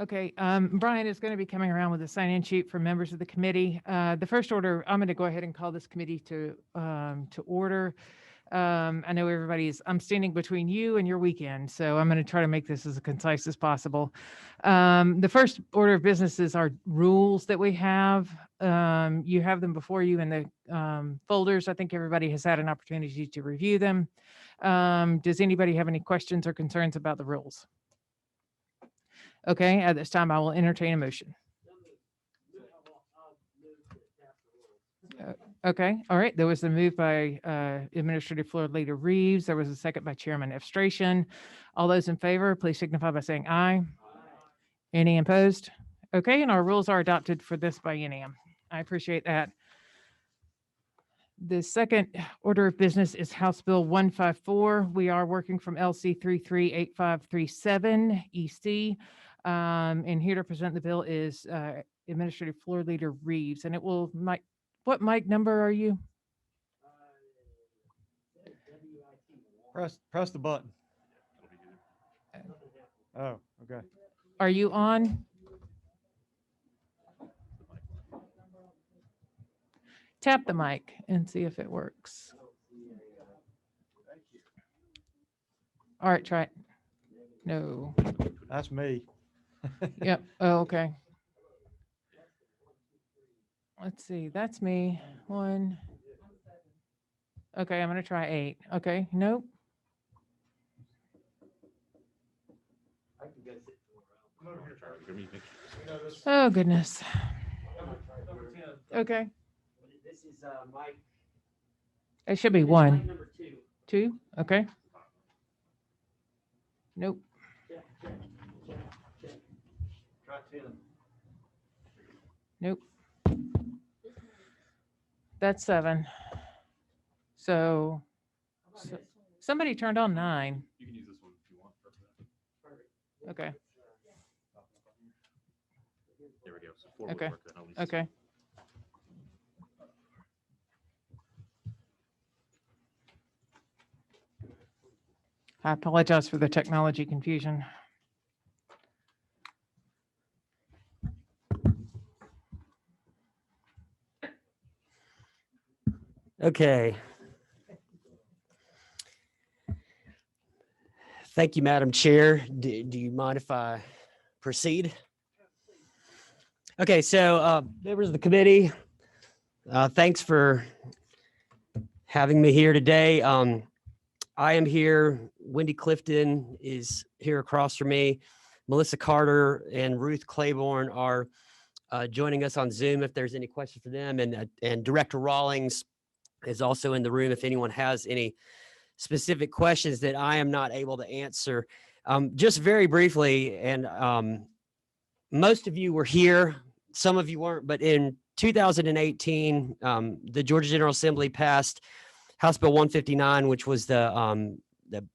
Okay, Brian is going to be coming around with a sign-in sheet for members of the committee. The first order, I'm going to go ahead and call this committee to order. I know I'm standing between you and your weekend, so I'm going to try to make this as concise as possible. The first order of business is our rules that we have. You have them before you in the folders. I think everybody has had an opportunity to review them. Does anybody have any questions or concerns about the rules? Okay, at this time, I will entertain a motion. Okay, all right. There was a move by Administrative Floor Leader Reeves. There was a second by Chairman Efstration. All those in favor, please signify by saying aye. Aye. Any opposed? Okay, and our rules are adopted for this biennium. I appreciate that. The second order of business is House Bill 154. We are working from LC 338537 EC. And here to present the bill is Administrative Floor Leader Reeves, and it will, what mic number are you? Press the button. Oh, okay. Are you on? Tap the mic and see if it works. All right, try it. No. That's me. Yep. Oh, okay. Let's see. That's me. 1. Okay, I'm going to try 8. Okay. Nope. Oh, goodness. Okay. This is Mike. It should be 1. Number 2. 2? Okay. Nope. Check. Try 2. Nope. That's 7. So somebody turned on 9. You can use this one if you want. Okay. There we go. So 4 Okay. would work then at least. Okay. I apologize for the technology confusion. Okay. Thank you, Madam Chair. Do you mind if I proceed? Okay, so members of the committee, thanks for having me here today. I am here. Wendy Clifton is here across from me. Melissa Carter and Ruth Claiborne are joining us on Zoom if there's any questions for them. And Director Rawlings is also in the room if anyone has any specific questions that I am not able to answer. Just very briefly, and most of you were here, some of you weren't, but in 2018, the Georgia General Assembly passed House Bill 159, which was the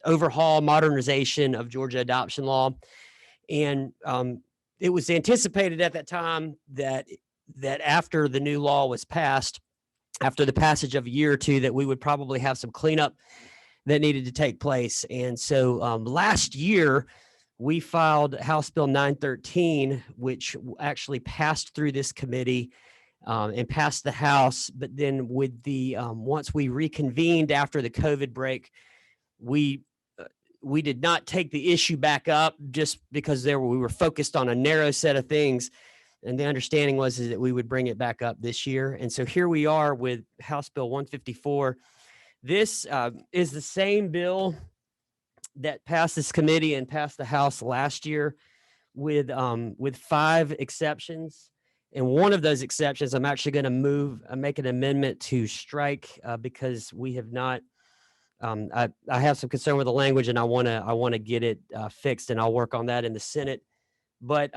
overhaul modernization of Georgia adoption law. And it was anticipated at that time that after the new law was passed, after the passage of a year or two, that we would probably have some cleanup that needed to take place. And so last year, we filed House Bill 913, which actually passed through this committee and passed the House. But then with the once we reconvened after the COVID break, we did not take the issue back up just because we were focused on a narrow set of things. And the understanding was that we would bring it back up this year. And so here we are with House Bill 154. This is the same bill that passed this committee and passed the House last year with 5 exceptions. And one of those exceptions, I'm actually going to make an amendment to strike because we have not, I have some concern with the language and I want to get it fixed, and I'll work on that in the Senate. But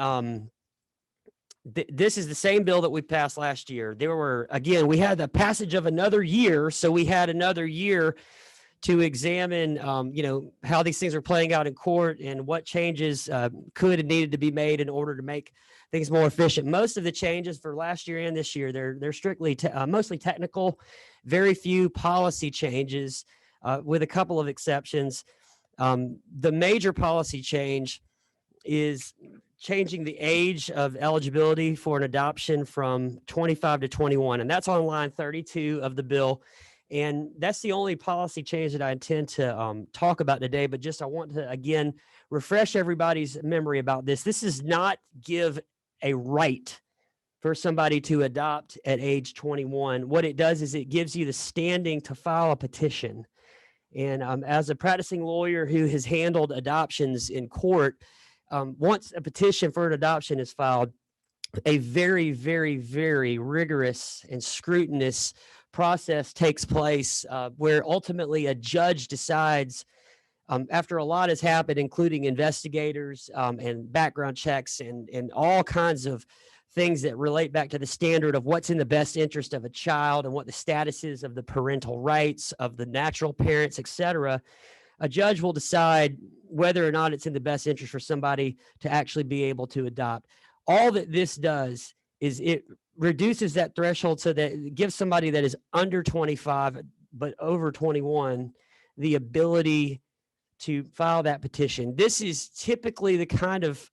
this is the same bill that we passed last year. We had the passage of another year. So we had another year to examine, how these things are playing out in court and what changes could and needed to be made in order to make things more efficient. Most of the changes for last year and this year, they're strictly mostly technical, very few policy changes with a couple of exceptions. The major policy change is changing the age of eligibility for an adoption from 25 to 21. And that's on line 32 of the bill. And that's the only policy change that I intend to talk about today. But just I want to, again, refresh everybody's memory about this. This does not give a right for somebody to adopt at age 21. What it does is it gives you the standing to file a petition. And as a practicing lawyer who has handled adoptions in court, once a petition for an adoption is filed, a very, very, very rigorous and scrutinous process takes place where ultimately a judge decides, after a lot has happened, including investigators and background checks and all kinds of things that relate back to the standard of what's in the best interest of a child and what the status is of the parental rights of the natural parents, etc. A judge will decide whether or not it's in the best interest for somebody to actually be able to adopt. All that this does is it reduces that threshold so that it gives somebody that is under 25 but over 21 the ability to file that petition. This is typically the kind of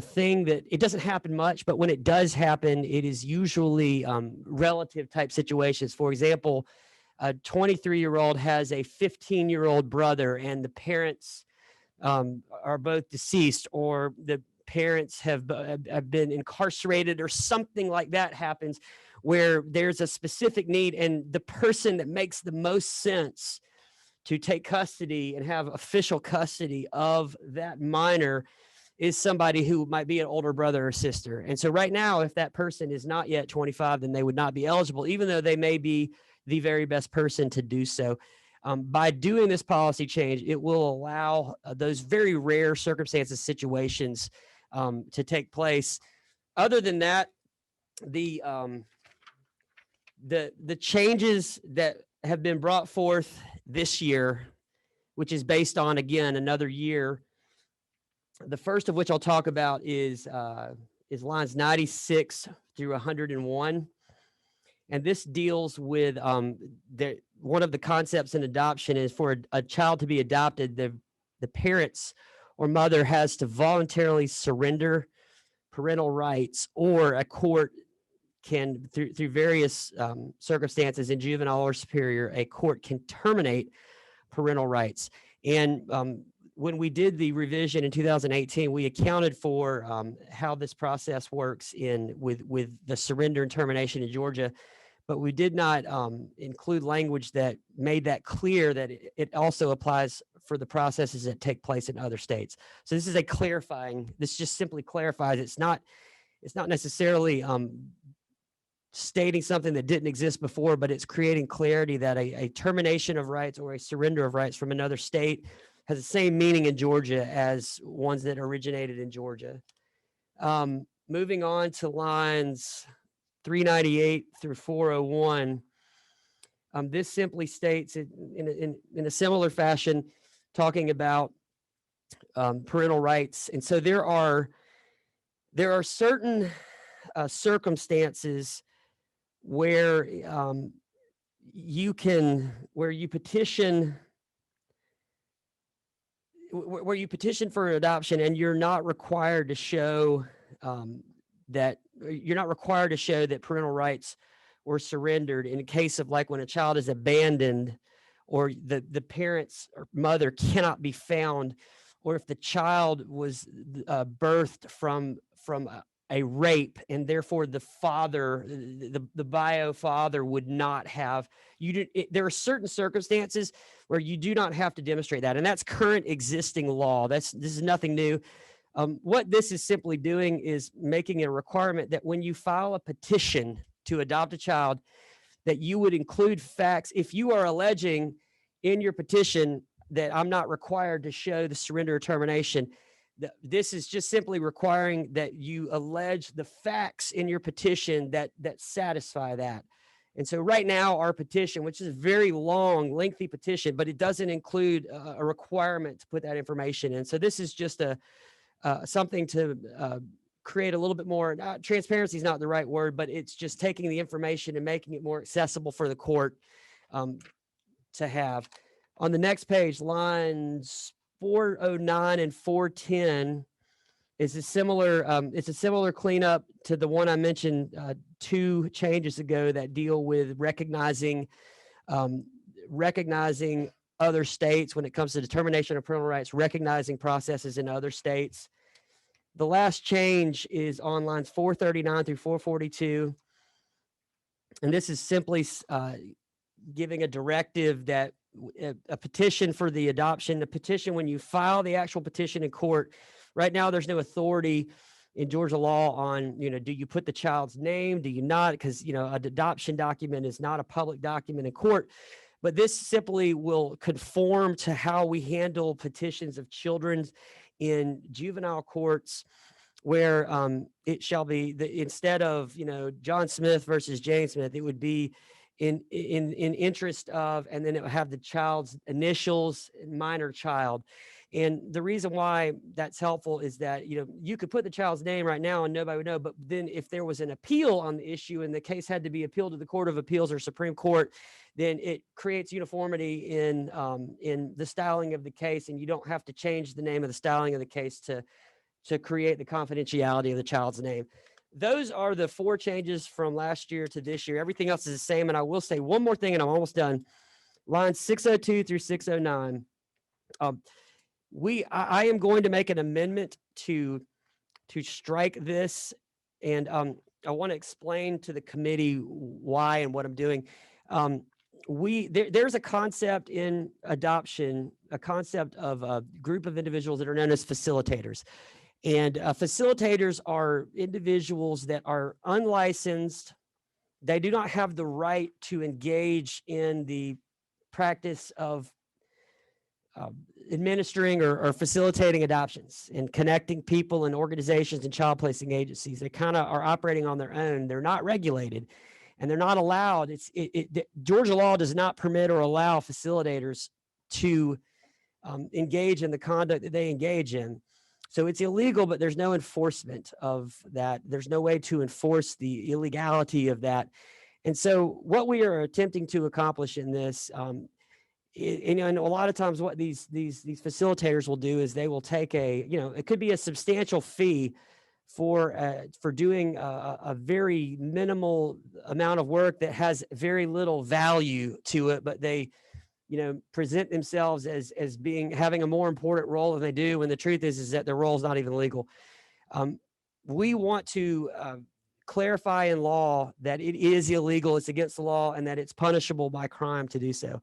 thing that it doesn't happen much, but when it does happen, it is usually relative type situations. For example, a 23-year-old has a 15-year-old brother and the parents are both deceased, or the parents have been incarcerated, or something like that happens where there's a specific need, and the person that makes the most sense to take custody and have official custody of that minor is somebody who might be an older brother or sister. And so right now, if that person is not yet 25, then they would not be eligible, even though they may be the very best person to do so. By doing this policy change, it will allow those very rare circumstances, situations to take place. Other than that, the changes that have been brought forth this year, which is based on, again, another year, the first of which I'll talk about is lines 96 through 101. And this deals with one of the concepts in adoption is for a child to be adopted, the parents or mother has to voluntarily surrender parental rights, or a court can, through various circumstances in juvenile or superior, a court can terminate parental rights. And when we did the revision in 2018, we accounted for how this process works with the surrender and termination in Georgia, but we did not include language that made that clear that it also applies for the processes that take place in other states. So this is this just simply clarifies. It's not necessarily stating something that didn't exist before, but it's creating clarity that a termination of rights or a surrender of rights from another state has the same meaning in Georgia as ones that originated in Georgia. Moving on to lines 398 through 401, this simply states in a similar fashion, talking about parental rights. And so there are certain circumstances where you petition for adoption, and you're not required to show that parental rights were surrendered in the case of, like, when a child is abandoned, or the parents or mother cannot be found, or if the child was birthed from a rape, and therefore the father, the bio father, would not have. There are certain circumstances where you do not have to demonstrate that, and that's current existing law. This is nothing new. What this is simply doing is making a requirement that when you file a petition to adopt a child, that you would include facts. If you are alleging in your petition that I'm not required to show the surrender or termination, this is just simply requiring that you allege the facts in your petition that satisfy that. And so right now, our petition, which is a very long, lengthy petition, but it doesn't include a requirement to put that information in. So this is just something to create a little bit more, transparency is not the right word, but it's just taking the information and making it more accessible for the court to have. On the next page, lines 409 and 410, is a similar cleanup to the one I mentioned 2 changes ago that deal with recognizing other states when it comes to determination of parental rights, recognizing processes in other states. The last change is on lines 439 through 442. And this is simply giving a directive that a petition for the adoption, the petition, when you file the actual petition in court, right now there's no authority in Georgia law on, do you put the child's name? Do you not? Because, an adoption document is not a public document in court. But this simply will conform to how we handle petitions of children in juvenile courts, where it shall be instead of John Smith versus Jane Smith, it would be in interest of, and then it would have the child's initials, minor child. And the reason why that's helpful is that you could put the child's name right now and nobody would know, but then if there was an appeal on the issue and the case had to be appealed to the Court of Appeals or Supreme Court, then it creates uniformity in the styling of the case, and you don't have to change the name of the styling of the case to create the confidentiality of the child's name. Those are the 4 changes from last year to this year. Everything else is the same. And I will say one more thing, and I'm almost done. Lines 602 through 609. I am going to make an amendment to strike this, and I want to explain to the committee why and what I'm doing. There's a concept in adoption, a concept of a group of individuals that are known as facilitators. And facilitators are individuals that are unlicensed. They do not have the right to engage in the practice of administering or facilitating adoptions and connecting people and organizations and child placing agencies. They kind of are operating on their own. They're not regulated and they're not allowed. Georgia law does not permit or allow facilitators to engage in the conduct that they engage in. So it's illegal, but there's no enforcement of that. There's no way to enforce the illegality of that. And so what we are attempting to accomplish in this, and a lot of times what these facilitators will do is they will take it could be a substantial fee for doing a very minimal amount of work that has very little value to it, but they present themselves as having a more important role than they do, when the truth is that their role is not even legal. We want to clarify in law that it is illegal, it's against the law, and that it's punishable by crime to do so.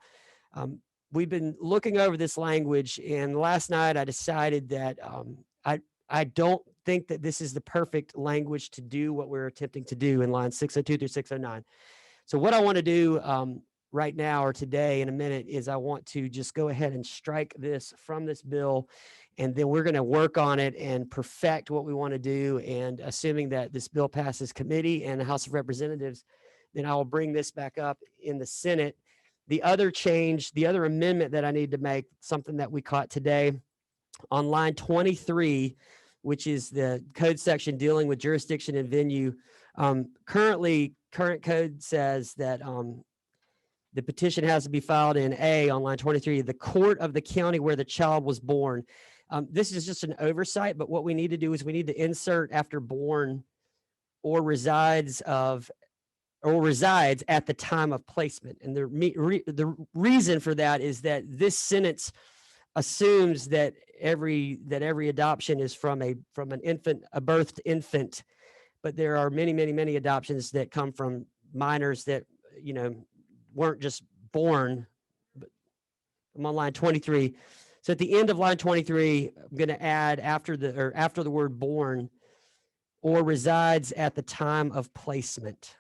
We've been looking over this language, and last night I decided that I don't think that this is the perfect language to do what we're attempting to do in lines 602 through 609. So what I want to do right now or today in a minute is I want to just go ahead and strike this from this bill, and then we're going to work on it and perfect what we want to do. And assuming that this bill passes committee and the House of Representatives, then I will bring this back up in the Senate. The other change, the other amendment that I need to make, something that we caught today on line 23, which is the code section dealing with jurisdiction and venue. Current code says that the petition has to be filed in A on line 23, the court of the county where the child was born. This is just an oversight, but what we need to do is we need to insert after born or resides at the time of placement. And the reason for that is that this sentence assumes that every adoption is from an infant, a birthed infant, but there are many adoptions that come from minors that weren't just born. But I'm on line 23. So at the end of line 23, I'm going to add after the word born, or resides at the time of placement.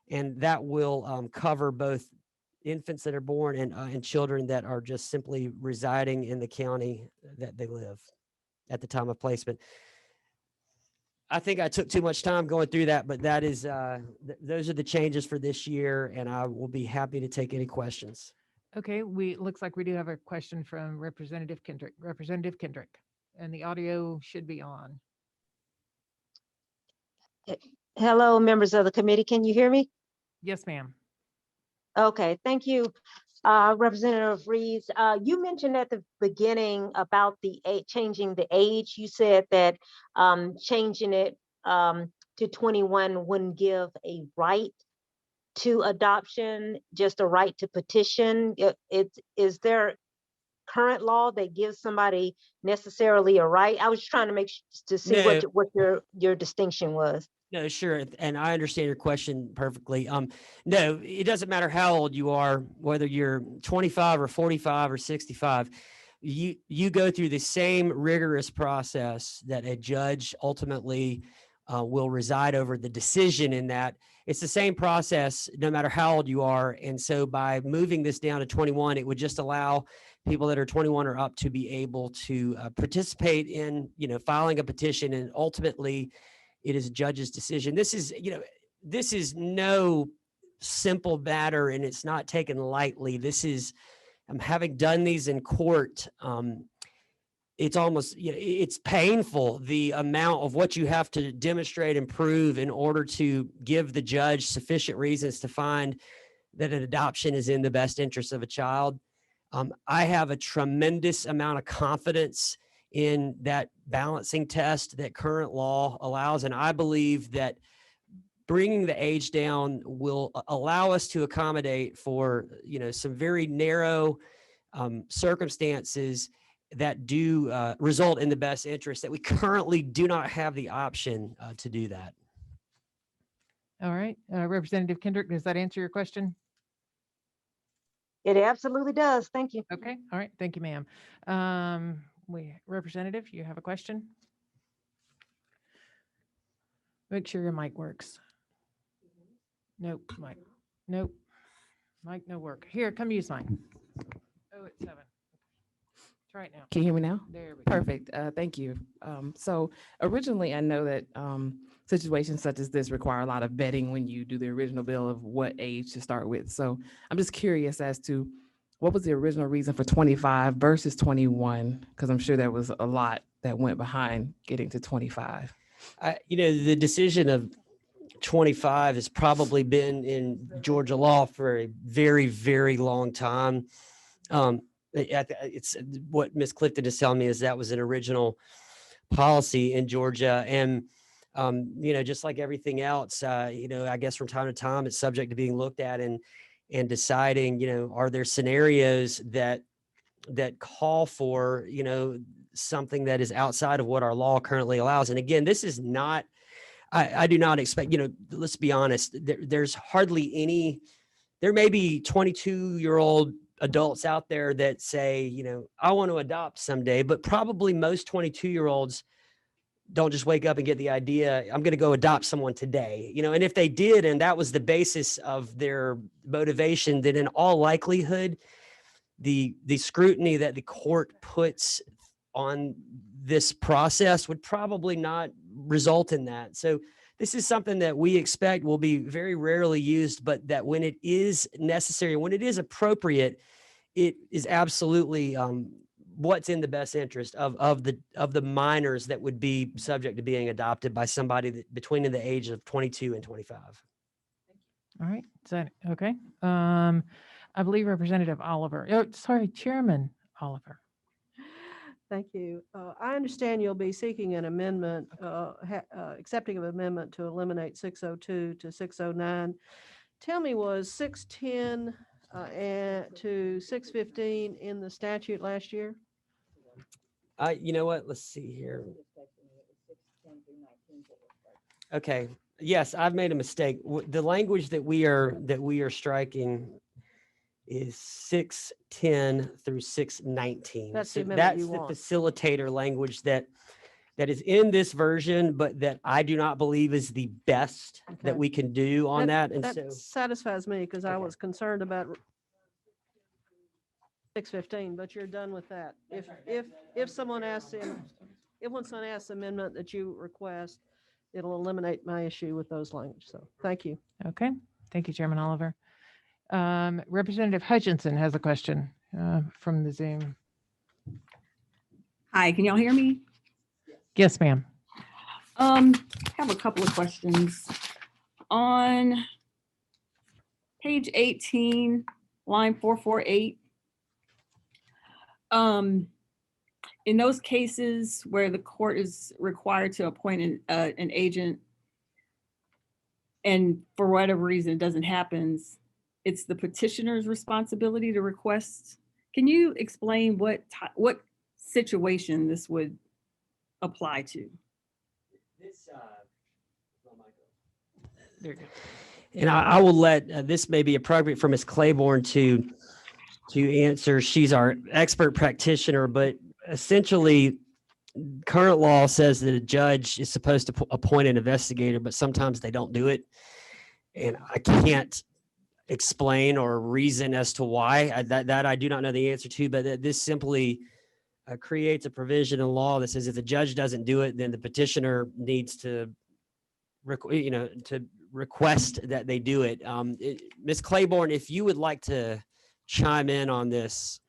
And that will cover both infants that are born and children that are just simply residing in the county that they live at the time of placement. I think I took too much time going through that, but that is those are the changes for this year, and I will be happy to take any questions. Okay, looks like we do have a question from Representative Kendrick. Representative Kendrick, and the audio should be on. Hello, members of the committee. Can you hear me? Yes, ma'am. Okay, thank you. Representative Reeves, you mentioned at the beginning about the changing the age. You said that changing it to 21 wouldn't give a right to adoption, just a right to petition. Is there current law that gives somebody necessarily a right? I was just trying to to see No. what your distinction was. No, sure. And I understand your question perfectly. No, it doesn't matter how old you are, whether you're 25 or 45 or 65, you go through the same rigorous process that a judge ultimately will reside over the decision in that. It's the same process no matter how old you are. And so by moving this down to 21, it would just allow people that are 21 or up to be able to participate in, filing a petition, and ultimately it is a judge's decision. This is no simple matter, and it's not taken lightly. This is, having done these in court, it's almost, it's painful, the amount of what you have to demonstrate and prove in order to give the judge sufficient reasons to find that an adoption is in the best interest of a child. I have a tremendous amount of confidence in that balancing test that current law allows. And I believe that bringing the age down will allow us to accommodate for, some very narrow circumstances that do result in the best interest, that we currently do not have the option to do that. All right. Representative Kendrick, does that answer your question? It absolutely does. Thank you. Okay. All right. Thank you, ma'am. Representative, you have a question? Make sure your mic works. Nope, mic. Nope. Mic, no work. Here, come use mine. Oh, it's 7. Try it now. Can you hear me now? There we go. Perfect. Thank you. So originally, I know that situations such as this require a lot of vetting when you do the original bill of what age to start with. So I'm just curious as to what was the original reason for 25 versus 21? Because I'm sure there was a lot that went behind getting to 25. The decision of 25 has probably been in Georgia law for a very, very long time. It's what Ms. Clifton is telling me is that was an original policy in Georgia. And, just like everything else, I guess from time to time, it's subject to being looked at and deciding, are there scenarios that call for, something that is outside of what our law currently allows. And again, this is not, I do not expect, let's be honest, there's hardly any, there may be 22-year-old adults out there that say, I want to adopt someday, but probably most 22-year-olds don't just wake up and get the idea, I'm going to go adopt someone today, and if they did, and that was the basis of their motivation, then in all likelihood, the scrutiny that the court puts on this process would probably not result in that. So this is something that we expect will be very rarely used, but that when it is necessary, when it is appropriate, it is absolutely what's in the best interest of the minors that would be subject to being adopted by somebody that between the age of 22 and 25. All right. Is that okay? I believe Representative Oliver. Oh, sorry, Chairman Oliver. Thank you. I understand you'll be seeking an amendment, accepting of amendment to eliminate 602 to 609. Tell me, was 610 to 615 in the statute last year? You know what? Let's see here. Okay. Yes, I've made a mistake. The language that we are striking is 610 through 619. That's the So amendment that's you the want. facilitator language that is in this version, but that I do not believe is the best that Okay. we can do on that. And That so, satisfies me because I Okay. was concerned about 615, but you're done with that. If someone asks if someone asks amendment that you request, it'll eliminate my issue with those language. So thank you. Okay. Thank you, Chairman Oliver. Representative Hutchinson has a question from the Zoom. Hi, can y'all hear me? Yes, ma'am. Have a couple of questions. On page 18, line 448. In those cases where the court is required to appoint an agent, and for whatever reason it doesn't happen, it's the petitioner's responsibility to request. Can you explain what situation this would apply to? There you go. And I will let this may be appropriate for Ms. Claiborne to answer. She's our expert practitioner, but essentially, current law says that a judge is supposed to appoint an investigator, but sometimes they don't do it. And I can't explain or reason as to why. That I do not know the answer to, but this simply creates a provision in law that says if the judge doesn't do it, then the petitioner needs to, to request that they do it. Ms. Claiborne, if you would like to chime in on this.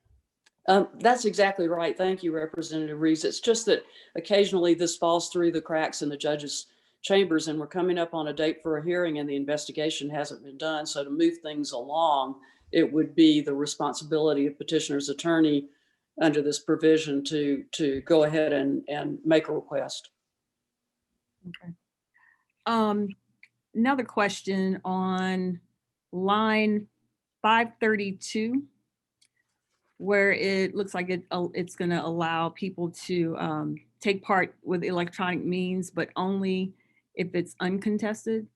That's exactly right. Thank you, Representative Reeves. It's just that occasionally this falls through the cracks in the judge's chambers, and we're coming up on a date for a hearing and the investigation hasn't been done. So to move things along, it would be the responsibility of petitioner's attorney under this provision to go ahead and make a request. Okay. Another question on line 532, where it looks like it's going to allow people to take part with electronic means, but only if it's uncontested.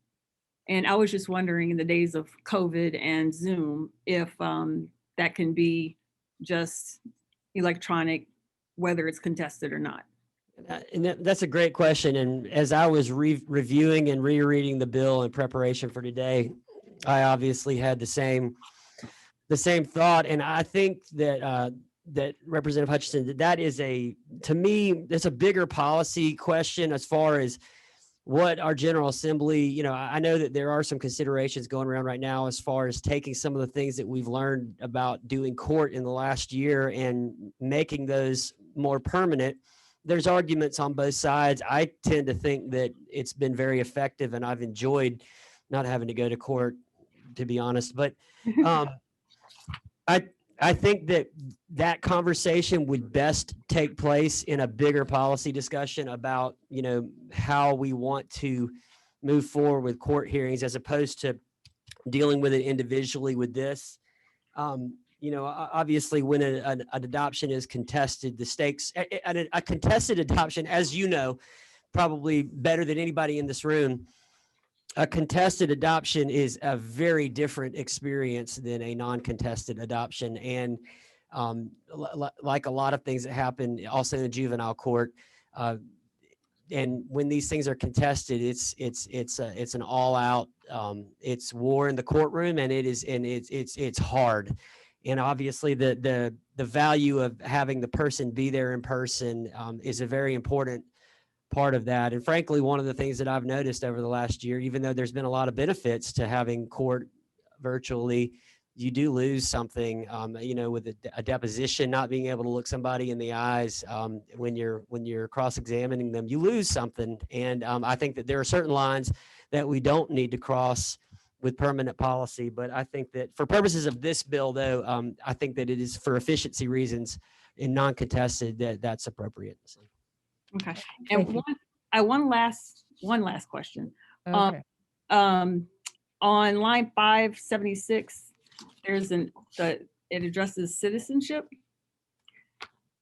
And I was just wondering, in the days of COVID and Zoom, if that can be just electronic, whether it's contested or not. And that's a great question. And as I was reviewing and rereading the bill in preparation for today, I obviously had the same thought. And I think that that Representative Hutchinson, that is to me, that's a bigger policy question as far as what our General Assembly, I know that there are some considerations going around right now as far as taking some of the things that we've learned about doing court in the last year and making those more permanent. There's arguments on both sides. I tend to think that it's been very effective and I've enjoyed not having to go to court, to be honest. But I think that conversation would best take place in a bigger policy discussion about, how we want to move forward with court hearings as opposed to dealing with it individually with this. Obviously when an adoption is contested, the stakes, a contested adoption, as you know, probably better than anybody in this room, a contested adoption is a very different experience than a non-contested adoption. And like a lot of things that happen also in the juvenile court, and when these things are contested, it's an all-out, it's war in the courtroom, and it's hard. And obviously the value of having the person be there in person is a very important part of that. And frankly, one of the things that I've noticed over the last year, even though there's been a lot of benefits to having court virtually, you do lose something, with a deposition, not being able to look somebody in the eyes when you're cross-examining them, you lose something. And I think that there are certain lines that we don't need to cross with permanent policy. But I think that for purposes of this bill, though, I think that it is for efficiency reasons in non-contested that's appropriate. So. Okay. And one last question. Okay. On line 576, there's it addresses citizenship.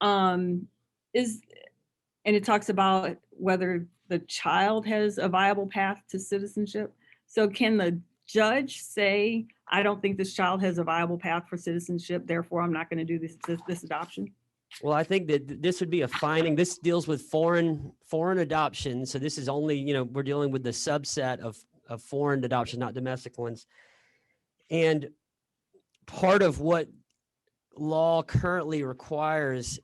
And it talks about whether the child has a viable path to citizenship. So can the judge say, I don't think this child has a viable path for citizenship, therefore I'm not going to do this adoption? Well, I think that this would be a finding. This deals with foreign adoption. So this is only, we're dealing with the subset of foreign adoption, not domestic ones. And part of what law currently requires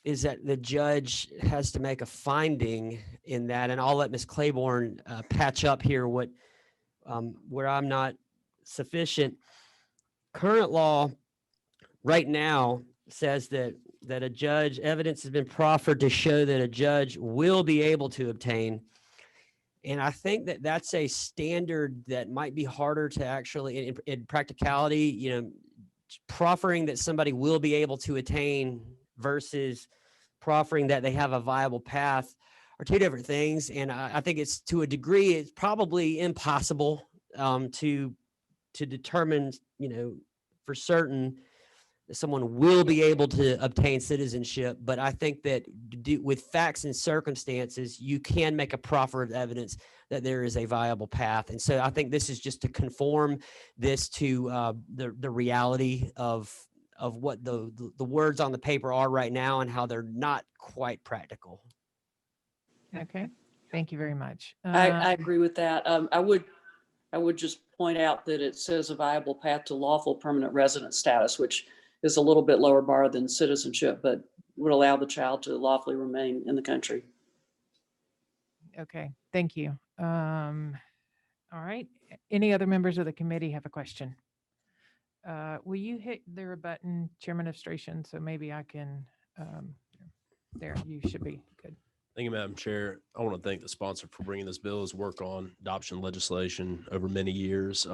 is that the judge has to make a finding in that. And I'll let Ms. Claiborne patch up here where I'm not sufficient. Current law right now says that a judge, evidence has been proffered to show that a judge will be able to obtain. And I think that that's a standard that might be harder to actually, in practicality, proffering that somebody will be able to attain versus proffering that they have a viable path are two different things. And I think it's, to a degree, it's probably impossible to determine, for certain that someone will be able to obtain citizenship. But I think that with facts and circumstances, you can make a proffer of evidence that there is a viable path. And so I think this is just to conform this to the reality of what the words on the paper are right now and how they're not quite practical. Okay, thank you very much. I agree with that. I would just point out that it says a viable path to lawful permanent resident status, which is a little bit lower bar than citizenship, but would allow the child to lawfully remain in the country. Okay, thank you. All right, any other members of the committee have a question? Will you hit their button, Chairman of Administration, so maybe I can, there, you should be good. Thank you, Madam Chair. I want to thank the sponsor for bringing this bill. His work on adoption legislation over many years.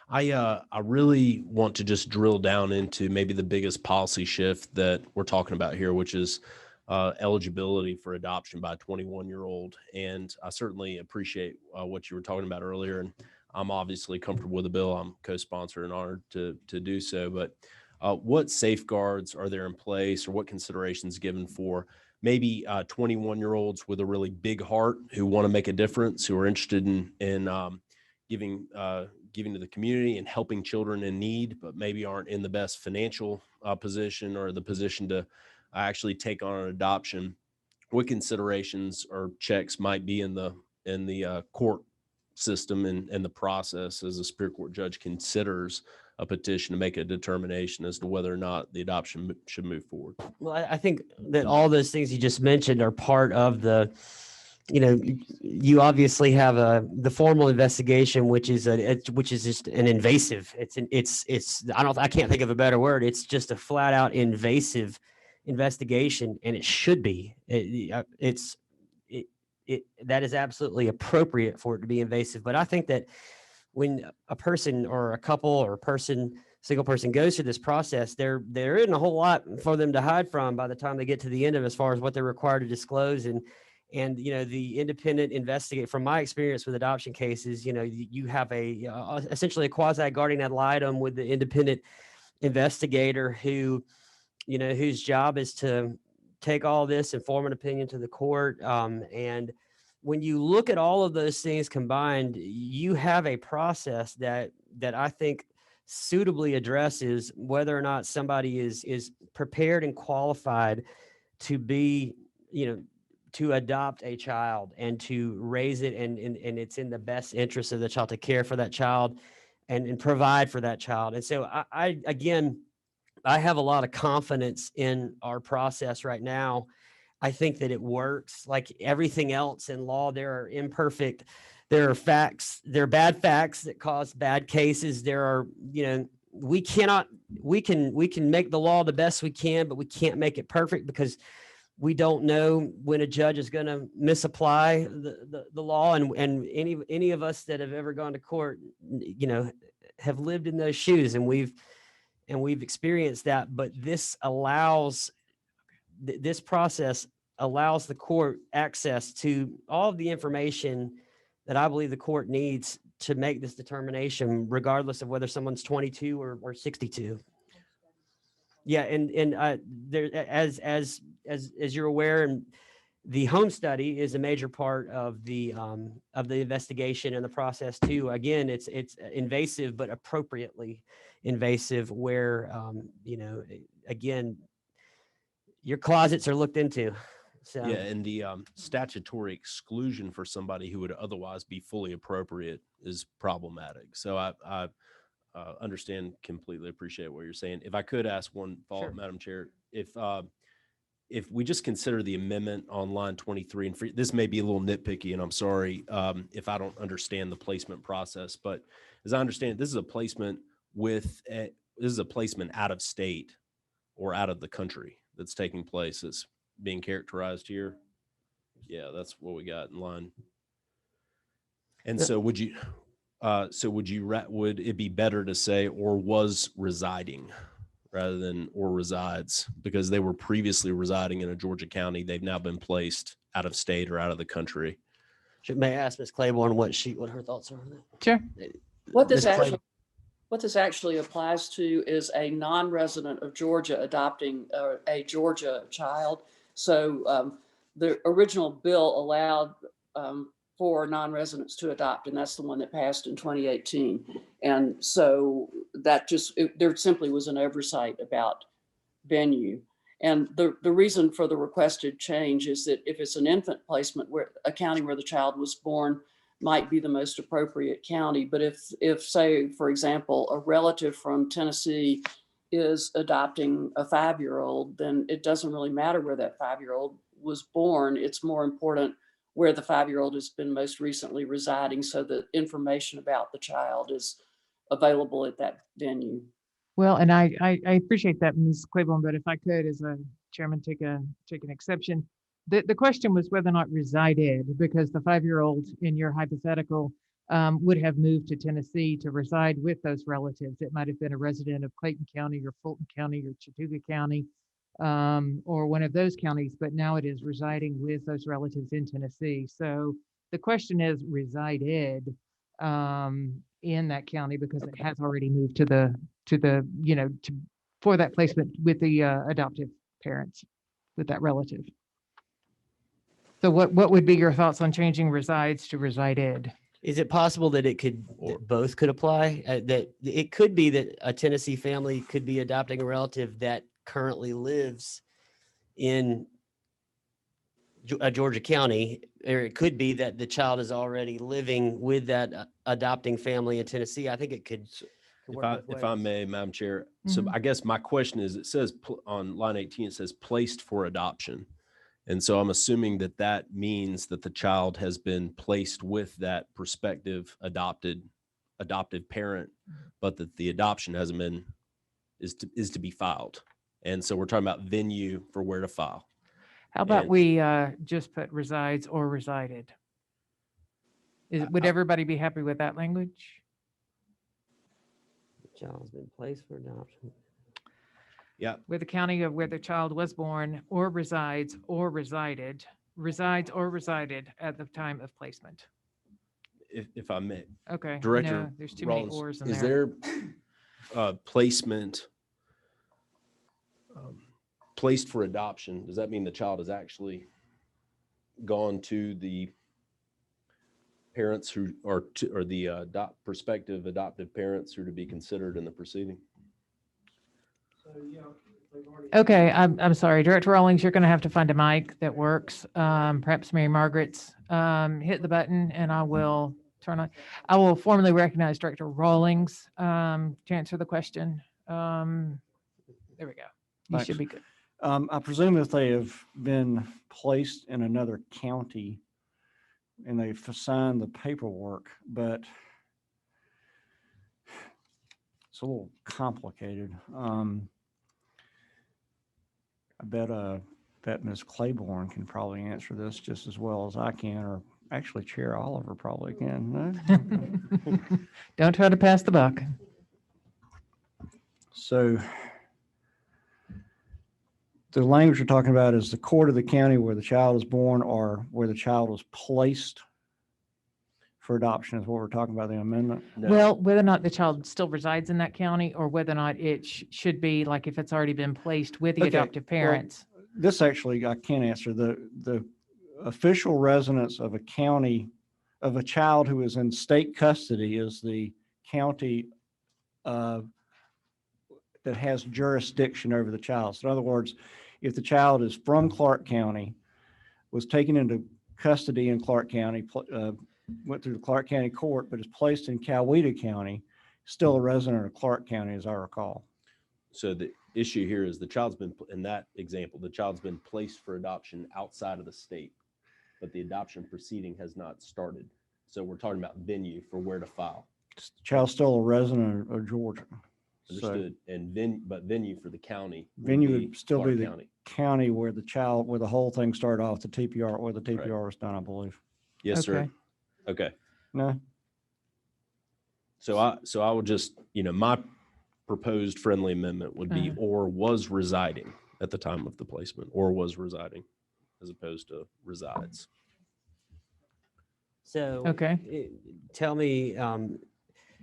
I really want to just drill down into maybe the biggest policy shift that we're talking about here, which is eligibility for adoption by a 21-year-old. And I certainly appreciate what you were talking about earlier. And I'm obviously comfortable with the bill. I'm co-sponsor and honored to do so. But what safeguards are there in place, or what considerations given for maybe 21-year-olds with a really big heart who want to make a difference, who are interested in giving to the community and helping children in need, but maybe aren't in the best financial position or the position to actually take on an adoption? What considerations or checks might be in the court system and the process as a Superior Court judge considers a petition to make a determination as to whether or not the adoption should move forward? Well, I think that all those things you just mentioned are part of the, you obviously have the formal investigation, which is just an invasive. I can't think of a better word. It's just a flat out invasive investigation, and it should be. That is absolutely appropriate for it to be invasive. But I think that when a person or a couple or a single person goes through this process, there isn't a whole lot for them to hide from by the time they get to the end of it, as far as what they're required to disclose. And the independent investigator, from my experience with adoption cases, you have essentially a quasi guardian ad litem with the independent investigator who, whose job is to take all this and form an opinion to the court. And when you look at all of those things combined, you have a process that I think suitably addresses whether or not somebody is prepared and qualified to be, to adopt a child and to raise it, and it's in the best interest of the child to care for that child and provide for that child. And so I have a lot of confidence in our process right now. I think that it works. Like everything else in law, there are bad facts that cause bad cases. There are, we can make the law the best we can, but we can't make it perfect because we don't know when a judge is going to misapply the law. And any of us that have ever gone to court, have lived in those shoes, and we've experienced that. But this process allows the court access to all of the information that I believe the court needs to make this determination, regardless of whether someone's 22 or 62. Yeah, and there, as you're aware, and the home study is a major part of the investigation and the process too. Again, it's invasive, but appropriately invasive, where again, your closets are looked into. So. Yeah, and the statutory exclusion for somebody who would otherwise be fully appropriate is problematic. So I understand, completely appreciate what you're saying. If I could ask one follow-up, sure. Madam Chair, if we just consider the amendment on line 23, and this may be a little nitpicky, and I'm sorry if I don't understand the placement process, but as I understand it, this is a placement out of state or out of the country that's taking place. It's being characterized here. Yeah, that's what we got in line. And so would it be better to say, or was residing? rather than or resides, because they were previously residing in a Georgia county. They've now been placed out of state or out of the country. May I ask Ms. Claiborne what her thoughts are on that? Sure. What this Ms. Claiborne- actually, what this actually applies to is a non-resident of Georgia adopting a Georgia child. So the original bill allowed for non-residents to adopt, and that's the one that passed in 2018. And so that there simply was an oversight about venue. And the reason for the requested change is that if it's an infant placement, where a county where the child was born might be the most appropriate county. But if say, for example, a relative from Tennessee is adopting a 5-year-old, then it doesn't really matter where that 5-year-old was born. It's more important where the 5-year-old has been most recently residing, so that information about the child is available at that venue. Well, and I appreciate that, Ms. Claiborne, but if I could, as a chairman, take an exception. The question was whether or not resided, because the 5-year-old in your hypothetical would have moved to Tennessee to reside with those relatives. It might have been a resident of Clayton County or Fulton County or Chattooga County, or one of those counties, but now it is residing with those relatives in Tennessee. So the question is resided in that county because it has already moved for that placement with the adoptive parents, with that relative. So what would be your thoughts on changing resides to resided? Is it possible that that both could apply? That it could be that a Tennessee family could be adopting a relative that currently lives in a Georgia county, or it could be that the child is already living with that adopting family in Tennessee. I think it could. If I may, Madam Chair, so I guess my question is, it says on line 18, it says placed for adoption. And so I'm assuming that means that the child has been placed with that prospective adoptive parent, but that the adoption hasn't been, is to be filed. And so we're talking about venue for where to file. How about And- we just put resides or resided? Would everybody be happy with that language? The child's been placed for adoption. Yeah. With the county of where the child was born or resides or resided at the time of placement. If I may, Okay. Director no, there's too many Rollins, ors in is there. there placement placed for adoption? Does that mean the child has actually gone to the parents who are or the prospective adoptive parents who are to be considered in the proceeding? Okay, I'm sorry, Director Rawlings, you're going to have to find a mic that works. Perhaps Mary Margaret's. Hit the button and I will turn on. I will formally recognize Director Rawlings to answer the question. There we go. You should Thanks. be good. I presume if they have been placed in another county and they've signed the paperwork, but it's a little complicated. I bet Ms. Claiborne can probably answer this just as well as I can, or actually Chair Oliver probably can. No? Don't try to pass the buck. So the language we're talking about is the court of the county where the child is born or where the child was placed for adoption is what we're talking about, the amendment. No. Well, whether or not the child still resides in that county or whether or not it should be like if it's already been placed with the Okay, adoptive parents. This actually, I can't answer. The official residence of a county, of a child who is in state custody is the county that has jurisdiction over the child. So in other words, if the child is from Clark County, was taken into custody in Clark County, went through the Clark County court, but is placed in Coweta County, still a resident of Clark County, as I recall. So the issue here is the child's been, in that example, the child's been placed for adoption outside of the state, but the adoption proceeding has not started. So we're talking about venue for where to file. The child's still a resident of Georgia. So Understood. And but venue for the county. venue would still be Clark the County. county where the whole thing started off, the TPR, where the TPR was done, I believe. Yes, sir. Okay. Okay. No? So I will just, my proposed friendly amendment would be or was residing at the time of the placement, or was residing as opposed to resides. So. Okay. Tell me,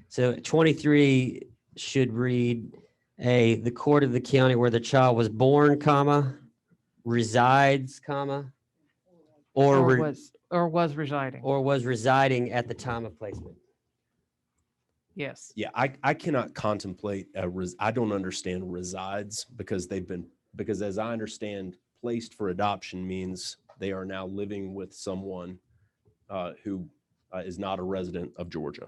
so 23 should read the court of the county where the child was born, comma, resides, comma, or was residing. or was residing at the time of placement. Yes. Yeah, I cannot contemplate I don't understand resides because as I understand, placed for adoption means they are now living with someone who is not a resident of Georgia.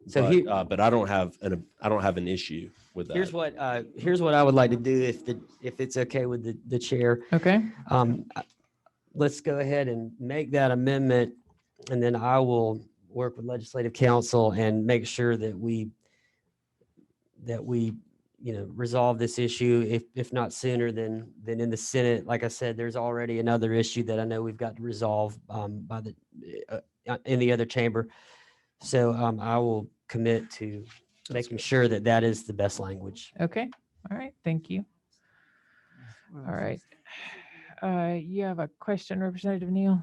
So But I don't have an issue with that. Here's what I would like to do if it's okay with the chair. Okay. Let's go ahead and make that amendment, and then I will work with legislative counsel and make sure that we resolve this issue, if not sooner than in the Senate. Like I said, there's already another issue that I know we've got to resolve in the other chamber. So I will commit to making sure that is the best language. Okay. All right. Thank you. All right. You have a question, Representative Neal?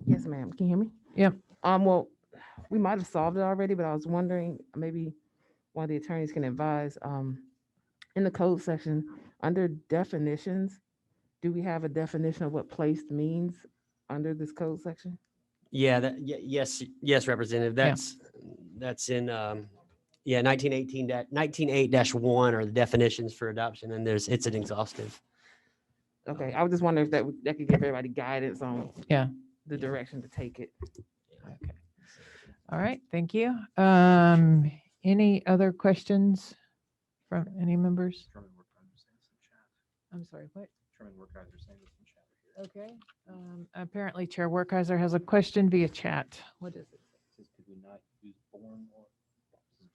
Yes, ma'am. Can you hear me? Yep. Well, we might have solved it already, but I was wondering maybe one of the attorneys can advise, in the code section, under definitions, do we have a definition of what placed means under this code section? Yeah, yes, Representative. That's in 1908-1 are the definitions for adoption, and it's an exhaustive. Okay, I was just wondering if that could give everybody guidance on the direction to take it. Okay. All right. Thank you. Any other questions from any members? I'm sorry, what? Okay. Apparently Chair Workheiser has a question via chat. What is it? Could we not use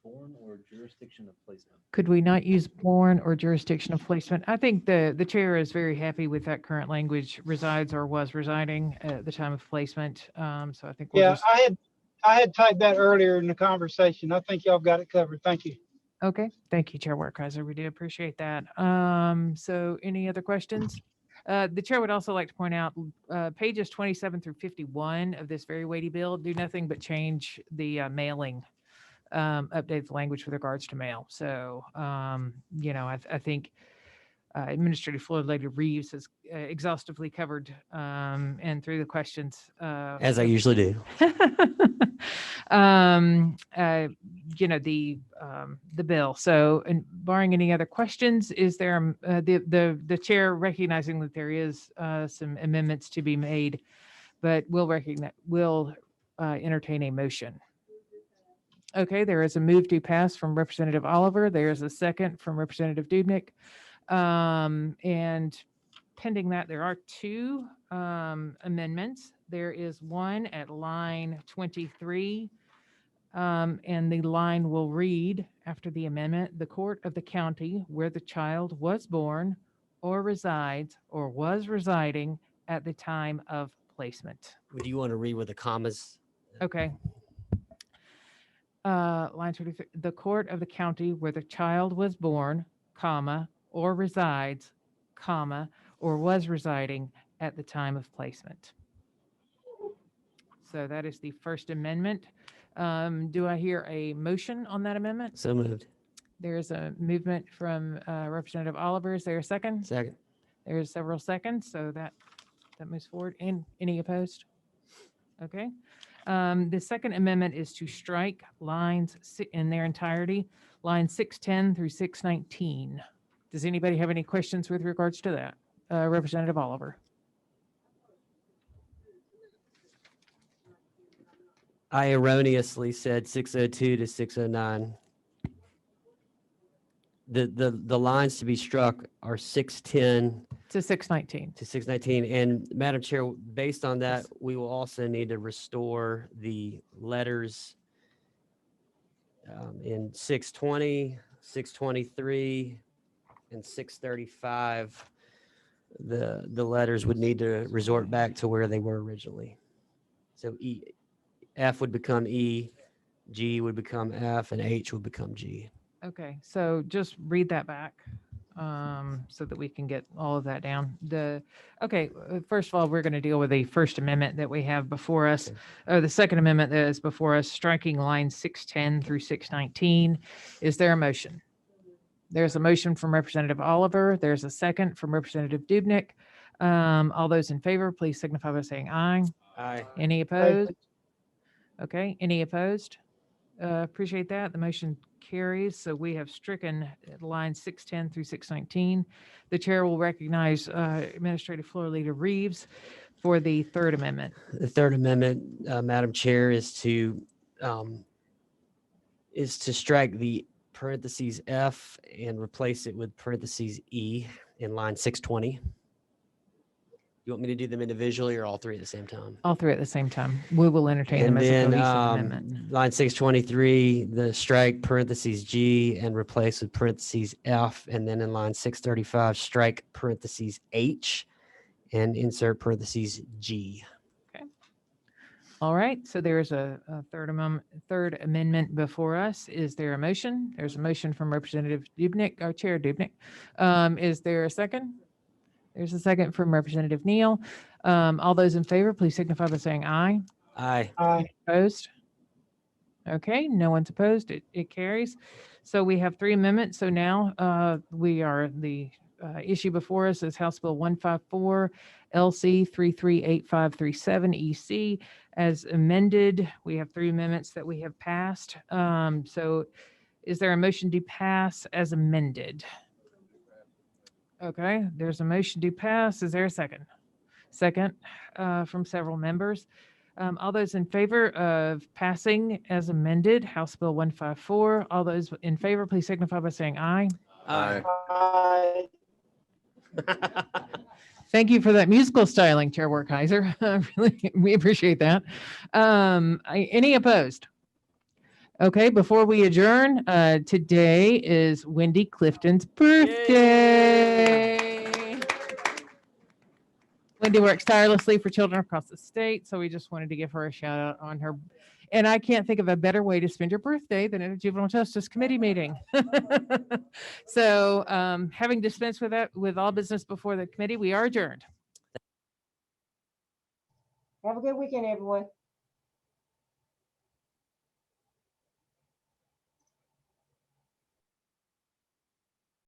born or jurisdiction of placement? Could we not use born or jurisdiction of placement? I think the chair is very happy with that current language, resides or was residing at the time of placement. So I think we'll I had typed that earlier in the conversation. I think y'all got it covered. Thank you. Okay. Thank you, Chair Workheiser. We do appreciate that. So any other questions? The chair would also like to point out pages 27 through 51 of this very weighty bill do nothing but change the mailing, update the language with regards to mail. So, I think Administrative Floor Lady Reeves has exhaustively covered and through the questions. As I usually do. The bill. So, and barring any other questions, is there the chair recognizing that there is some amendments to be made, but will entertain a motion. Okay, there is a move to pass from Representative Oliver. There is a second from Representative Dubnik. And pending that, there are two amendments. There is one at line 23, and the line will read after the amendment, the court of the county where the child was born or resides or was residing at the time of placement. Do you want to read with the commas? Okay. Line 23, the court of the county where the child was born, comma, or resides, comma, or was residing at the time of placement. So that is the First Amendment. Do I hear a motion on that amendment? So moved. There's a movement from Representative Oliver. Is there a second? Second. There's several seconds, so that moves forward. Any opposed? Okay. The Second Amendment is to strike lines in their entirety, lines 610 through 619. Does anybody have any questions with regards to that? Representative Oliver. I erroneously said 602 to 609. The lines to be struck are 610 to 619. To 619. And Madam Chair, based on that, we will also need to restore the letters in 620, 623, and 635. The letters would need to resort back to where they were originally. So F would become E, G would become F, and H would become G. Okay, so just read that back so that we can get all of that down. First of all, we're going to deal with the First Amendment that we have before us, or the Second Amendment that is before us, striking lines 610 through 619. Is there a motion? There's a motion from Representative Oliver. There's a second from Representative Dubnik. All those in favor, please signify by saying aye. Aye. Any opposed? Okay, any opposed? Appreciate that. The motion carries. So we have stricken lines 610 through 619. The chair will recognize Administrative Floor Leader Reeves for the Third Amendment. The Third Amendment, Madam Chair, is to strike the parentheses F and replace it with parentheses E in line 620. You want me to do them individually or all three at the same time? All three at the same time. We will entertain them And as a then cohesive amendment. line 623, the strike parentheses G and replace with parentheses F. And then in line 635, strike parentheses H and insert parentheses G. All right, so there's a third amendment before us. Is there a motion? There's a motion from Representative Dubnik, our Chair Dubnik. Is there a second? There's a second from Representative Neal. All those in favor, please signify by saying aye. Aye. Any opposed? Okay, no one's opposed. It carries. So we have three amendments. So now the issue before us is House Bill 154, LC 338537 EC as amended. We have three amendments that we have passed. So is there a motion to pass as amended? Okay, there's a motion to pass. Is there a second? Second from several members. All those in favor of passing as amended, House Bill 154, all those in favor, please signify by saying aye. Aye. Thank you for that musical styling, Chair Werkheiser. Really, we appreciate that. Any opposed? Okay, before we adjourn, today is Wendy Clifton's birthday. Wendy works tirelessly for children across the state, so we just wanted to give her a shout out on her. And I can't think of a better way to spend your birthday than at a Juvenile Justice Committee meeting. So having dispensed with that, with all business before the committee, we are adjourned. Have a good weekend, everyone.